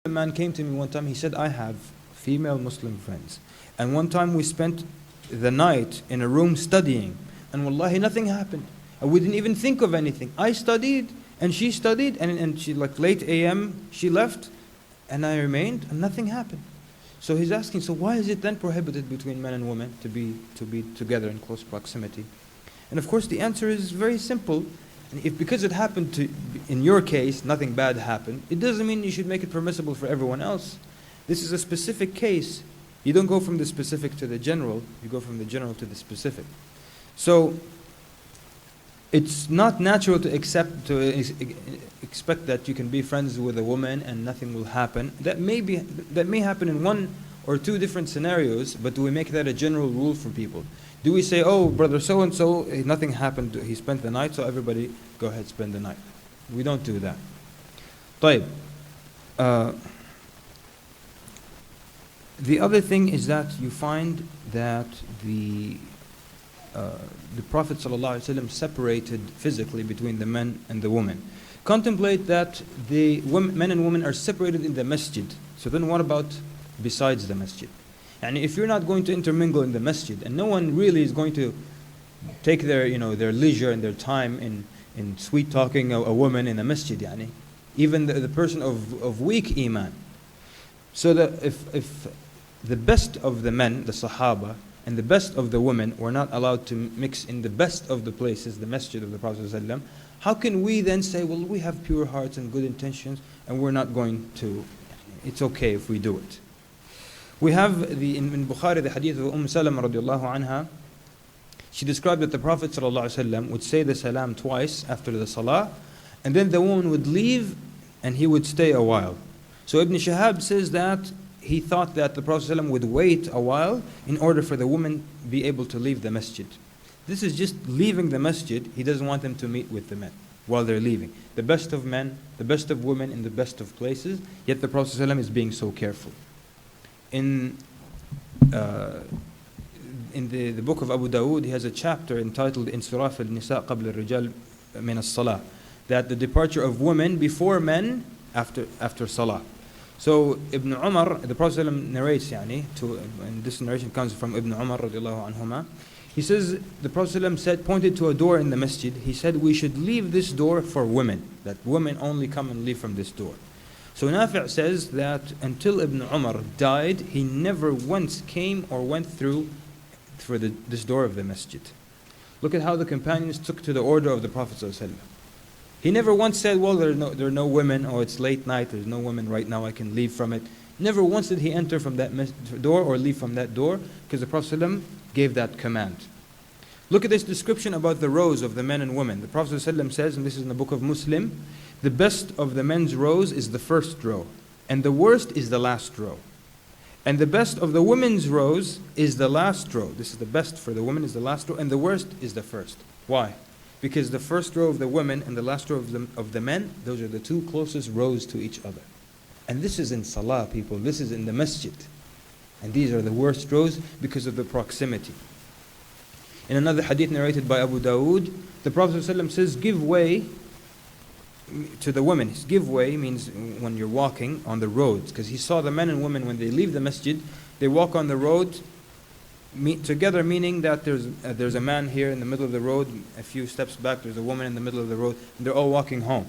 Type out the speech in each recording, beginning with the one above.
A man came to me one time, he said, I have female Muslim friends. And one time we spent the night in a room studying. And wallahi, nothing happened. And we didn't even think of anything. I studied, and she studied, and she, like late AM, she left, and I remained, and nothing happened. So he's asking, so why is it then prohibited between men and women to be together in close proximity? And of course the answer is very simple. If because it happened to, in your case, nothing bad happened, it doesn't mean you should make it permissible for everyone else. This is a specific case. You don't go from the specific to the general, you go from the general to the specific. So it's not natural to expect that you can be friends with a woman and nothing will happen. That may happen in one or two different scenarios, but do we make that a general rule for people? Do we say, oh, brother so-and-so, nothing happened, he spent the night, so everybody go ahead, spend the night. We don't do that. طيب. The other thing is that you find that the Prophet ﷺ separated physically between the men and the women. Contemplate that the men and women are separated in the masjid. So then what about besides the masjid? And if you're not going to intermingle in the masjid, and no one really is going to take their leisure and their time in sweet talking a woman in a masjid, even the person of weak iman. So that if the best of the men, the Sahaba, and the best of the women were not allowed to mix in the best of the places, the masjid of the Prophet ﷺ, how can we then say, well, we have pure hearts and good intentions, and we're not going to, it's okay if we do it. We have in Bukhari the hadith of Salama radiallahu anha. She described that the Prophet ﷺ would say the salam twice after the salah, and then the woman would leave and he would stay a while. So Ibn Shihab says that he thought that the Prophet ﷺ would wait a while in order for the woman be able to leave the masjid. This is just leaving the masjid. He doesn't want them to meet with the men while they're leaving. The best of men, the best of women in the best of places, yet the Prophet ﷺ is being so careful. In the book of Abu Dawood, he has a chapter entitled Insiraf al-Nisa qabla al-Rijal min as-Salah, that the departure of women before men after Salah. So Ibn Umar, the Prophet ﷺ narrates, and this narration comes from Ibn Umar radiallahu anhuma. He says, the Prophet ﷺ said, pointed to a door in the masjid, he said, we should leave this door for women, that women only come and leave from this door. So Nafi' says that until Ibn Umar died, he never once came or went through for this door of the masjid. Look at how the companions took to the order of the Prophet ﷺ. He never once said, well, there are no women, or it's late night, there's no women right now, I can leave from it. Never once did he enter from that door or leave from that door, because the Prophet ﷺ gave that command. Look at this description about the rows of the men and women. The Prophet ﷺ says, and this is in the book of Muslim, the best of the men's rows is the first row, and the worst is the last row. And the best of the women's rows is the last row. This is the best for the women is the last row, and the worst is the first. Why? Because the first row of the women and the last row of the men, those are the two closest rows to each other. And this is in Salah, people. This is in the masjid. And these are the worst rows because of the proximity. In another hadith narrated by Abu Dawood, the Prophet ﷺ says, give way to the women. Give way means when you're walking on the roads, because he saw the men and women when they leave the masjid, they walk on the road together, meaning that there's a man here in the middle of the road, a few steps back there's a woman in the middle of the road, and they're all walking home.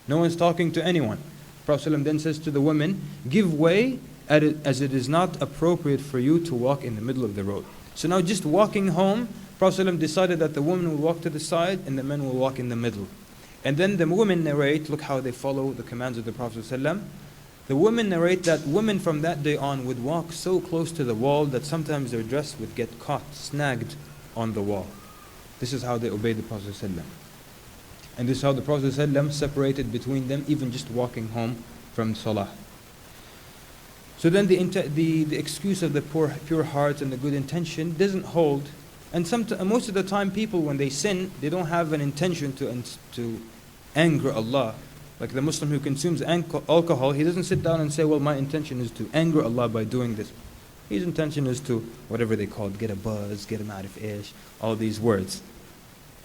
No one's talking to anyone. Prophet ﷺ then says to the women, give way as it is not appropriate for you to walk in the middle of the road. So now just walking home, Prophet ﷺ decided that the woman will walk to the side and the men will walk in the middle. And then the women narrate, look how they follow the commands of the Prophet ﷺ. The women narrate that women from that day on would walk so close to the wall that sometimes their dress would get caught, snagged on the wall. This is how they obeyed the Prophet ﷺ. And this is how the Prophet ﷺ separated between them, even just walking home from Salah. So then the excuse of the pure heart and the good intention doesn't hold. And most of the time people, when they sin, they don't have an intention to anger Allah. Like the Muslim who consumes alcohol, he doesn't sit down and say, well, my intention is to anger Allah by doing this. His intention is to, whatever they call it, get a buzz, get a ma'rif ish, all these words.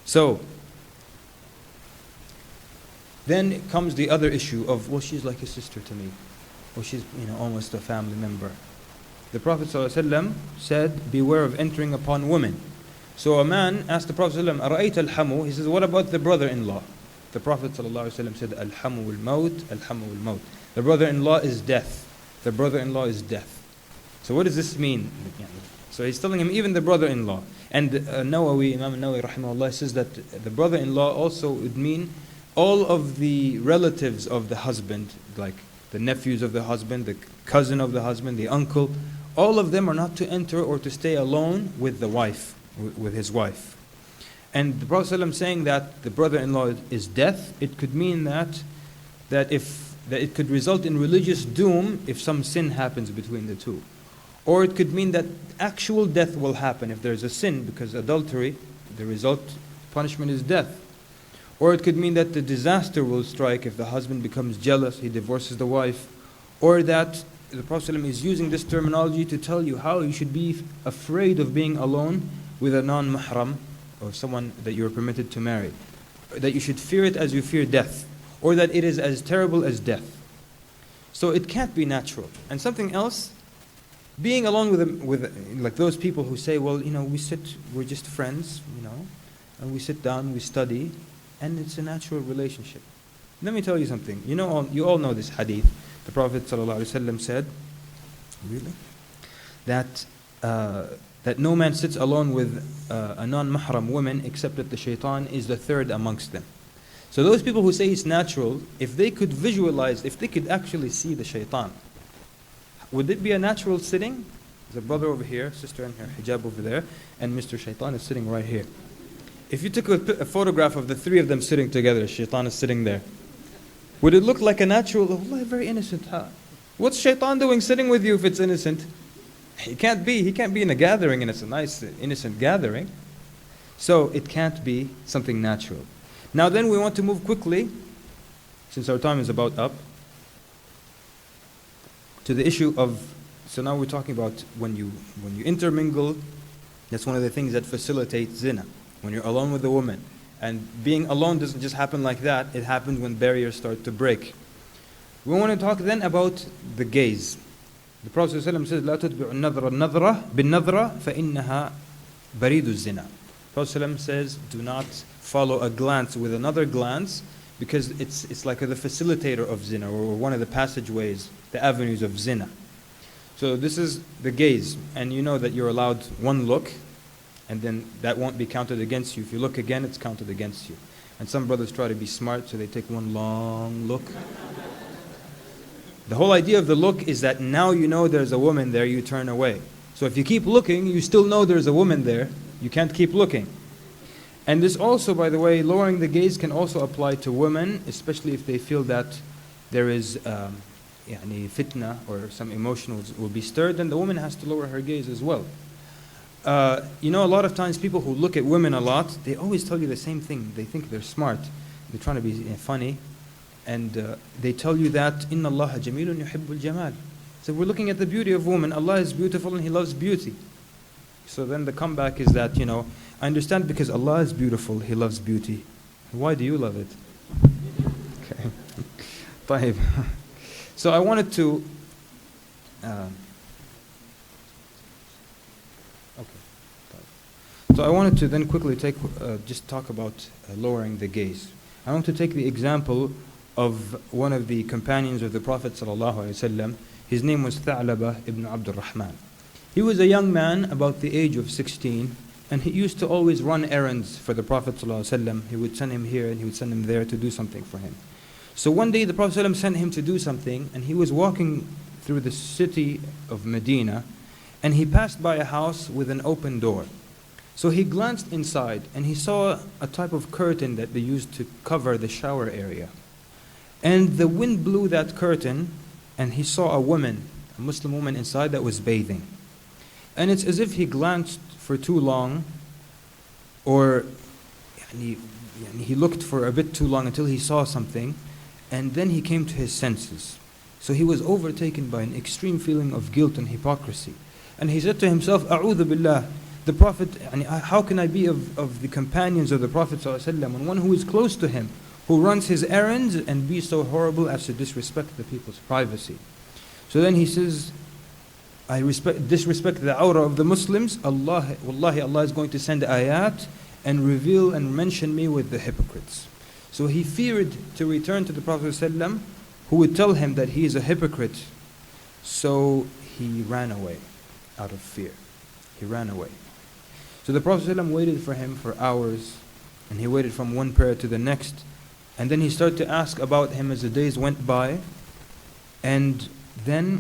So, then comes the other issue of, well, she's like a sister to me. or she's almost a family member. The Prophet ﷺ said, beware of entering upon women. So a man asked the Prophet ﷺ, أَرَأَيْتَ الْحَمُو? He says, what about the brother-in-law? The Prophet ﷺ said, الْحَمُو الْمَوْتِ الْحَمُو الْمَوْتِ. The brother-in-law is death. The brother-in-law is death. So what does this mean? So he's telling him, even the brother-in-law. And Nawawi, Imam Nawawi rahimahullah, says that the brother-in-law also would mean all of the relatives of the husband, like the nephews of the husband, the cousin of the husband, the uncle, all of them are not to enter or to stay alone with the wife, with his wife. And the Prophet ﷺ saying that the brother-in-law is death, it could mean that it could result in religious doom if some sin happens between the two. Or it could mean that actual death will happen if there's a sin, because adultery, the result, punishment is death. Or it could mean that the disaster will strike if the husband becomes jealous, he divorces the wife. Or that the Prophet ﷺ is using this terminology to tell you how you should be afraid of being alone with a non-mahram, or someone that you're permitted to marry. That you should fear it as you fear death, or that it is as terrible as death. So it can't be natural. And something else, being alone with like those people who say, well, we're just friends, and we sit down, we study, and it's a natural relationship. Let me tell you something. You all know this hadith. The Prophet ﷺ said, really, that no man sits alone with a non-mahram woman except that the shaitan is the third amongst them. So those people who say it's natural, if they could visualize, if they could actually see the shaitan, would it be a natural sitting? There's a brother over here, sister in her hijab over there, and Mr. Shaitan is sitting right here. If you took a photograph of the three of them sitting together, Shaitan is sitting there, would it look like a natural, very innocent? What's Shaitan doing sitting with you if it's innocent? He can't be in a gathering, and it's a nice, innocent gathering. So it can't be something natural. Now then we want to move quickly, since our time is about up, to the issue of, so now we're talking about when you intermingle, that's one of the things that facilitates zina. When you're alone with a woman. And being alone doesn't just happen like that, it happens when barriers start to break. We want to talk then about the gaze. The Prophet ﷺ says, لا تتبع النظرة النظرة بالنظرة فإنها بريد الزنا. The Prophet ﷺ says, do not follow a glance with another glance, because it's like the facilitator of zina, or one of the passageways, the avenues of zina. So this is the gaze, and you know that you're allowed one look, and then that won't be counted against you. If you look again, it's counted against you. And some brothers try to be smart, so they take one long look. The whole idea of the look is that now you know there's a woman there, you turn away. So if you keep looking, you still know there's a woman there, you can't keep looking. And this also, by the way, lowering the gaze can also apply to women, especially if they feel that there is fitna, or some emotions will be stirred, then the woman has to lower her gaze as well. A lot of times people who look at women a lot, they always tell you the same thing. They think they're smart. They're trying to be funny. And they tell you that, إِنَّ اللَّهَ جَمِيلٌ يُحِبُّ الْجَمَالِ. So we're looking at the beauty of woman. Allah is beautiful and He loves beauty. So then the comeback is that, I understand because Allah is beautiful, He loves beauty. Why do you love it? Okay. طيب. So I wanted to... So I wanted to then quickly just talk about lowering the gaze. I want to take the example of one of the companions of the Prophet ﷺ. His name was Tha'laba ibn Abdul Rahman. He was a young man about the age of 16, and he used to always run errands for the Prophet ﷺ. He would send him here and he would send him there to do something for him. So one day the Prophet ﷺ sent him to do something, and he was walking through the city of Medina, and he passed by a house with an open door. So he glanced inside and he saw a type of curtain that they used to cover the shower area. And the wind blew that curtain and he saw a woman, a Muslim woman inside that was bathing. And it's as if he glanced for too long, or he looked for a bit too long until he saw something, and then he came to his senses. So he was overtaken by an extreme feeling of guilt and hypocrisy. And he said to himself, A'udhu billah, the Prophet, how can I be of the companions of the Prophet ﷺ, and one who is close to him, who runs his errands, and be so horrible as to disrespect the people's privacy? So then he says, I disrespect the awrah of the Muslims. Allah, wallahi, Allah is going to send ayat and reveal and mention me with the hypocrites. So he feared to return to the Prophet ﷺ, who would tell him that he is a hypocrite. So he ran away out of fear. He ran away. So the Prophet ﷺ waited for him for hours, and he waited from one prayer to the next. And then he started to ask about him as the days went by. And then